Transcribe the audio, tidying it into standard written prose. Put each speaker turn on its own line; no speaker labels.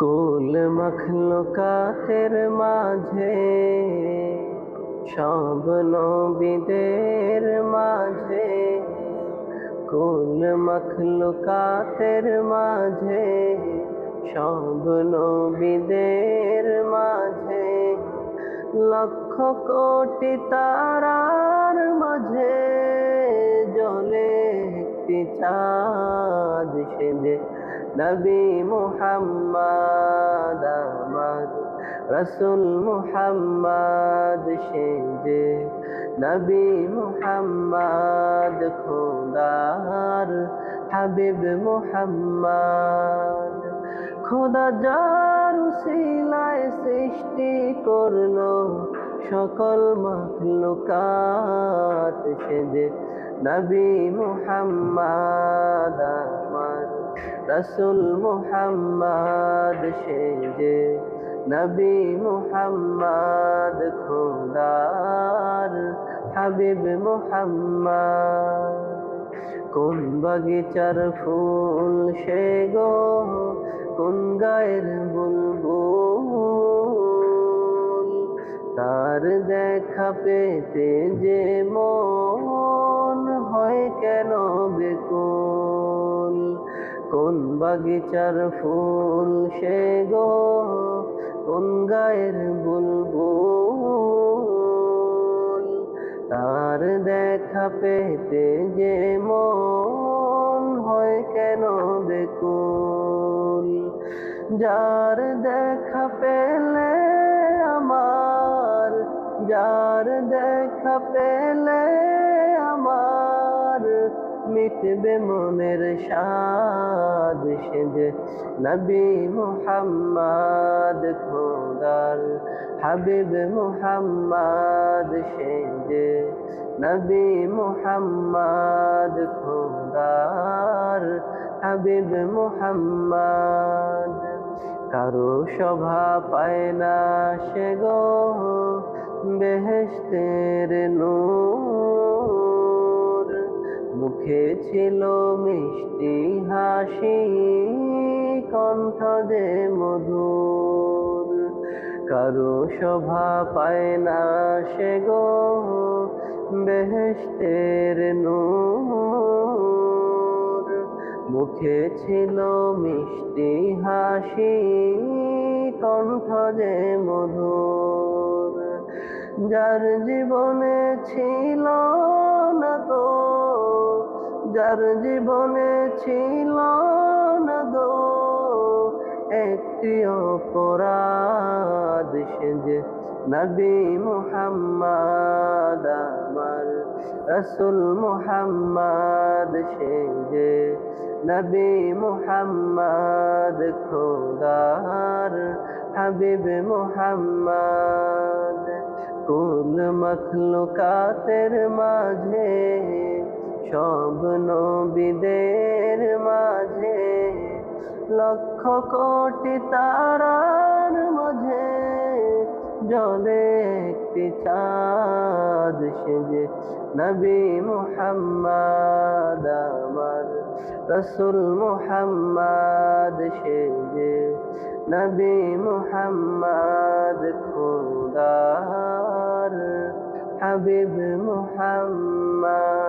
কুল মখলুকাতের মাঝে, সব নবীদের মাঝে, কুল মখলুকাতের মাঝে, সব নবীদের মাঝে, লক্ষ কোটি তারার মাঝে জ্বলে একটি চাঁদ, সেজে নবী মুহাম্মদ আমার রসুল মুহাম্মদ, সেজে নবী মুহাম্মদ খোদার হাবিব মুহাম্মদ। খোদা যার উসিলায় সৃষ্টি করলো সকল মাখলুকাত, সেজে নবী মুহাম্মদ আমার রসুল মুহাম্মদ, সেজে নবী মুহাম্মদ খোদার হাবিব মুহাম্মদ। কোন বাগিচার ফুল সে গো, কোন গায়ের বুলবুল, তার দেখা পেতে যে মন হয় কেন বেকুল। কোন বাগিচার ফুল সে গো, কোন গায়ের বুলবুল, তার দেখা পেতে যে মন হয় কেন বেকুল। যার দেখা পেলে আমার, যার দেখা পেলে আমার মিটবে মনের সাদ, সেজে নবী মুহাম্মদ খোদার হাবিব মুহাম্মদ, সেজে নবী মুহাম্মদ খোদার হাবিব মুহাম্মদ। কারো শোভা পায় না সে গো, বেহেশতের নূর, মুখে ছিল মিষ্টি হাসি, কণ্ঠ যে মধুর। কারো শোভা পায় না সে গো, বেহেশতের নূর, মুখে ছিল মিষ্টি হাসি, কণ্ঠ যে মধুর। যার জীবনে ছিল না গো, যার জীবনে ছিল না গো একটি অপরাধ, সেজে নবী মুহাম্মদ আমার রসুল মুহাম্মদ, সেজে নবী মুহাম্মদ খোদার হাবিব মুহাম্মদ। কুল মখলুকাতের মাঝে, সব নবীদের মাঝে, লক্ষ কোটি তারার মাঝে জ্বলে একটি চাঁদ, সেজে নবী মুহাম্মদ আমার রসুল মুহাম্মদ, সেজে নবী মুহাম্মদ খোদার হাবিব মুহাম্মদ।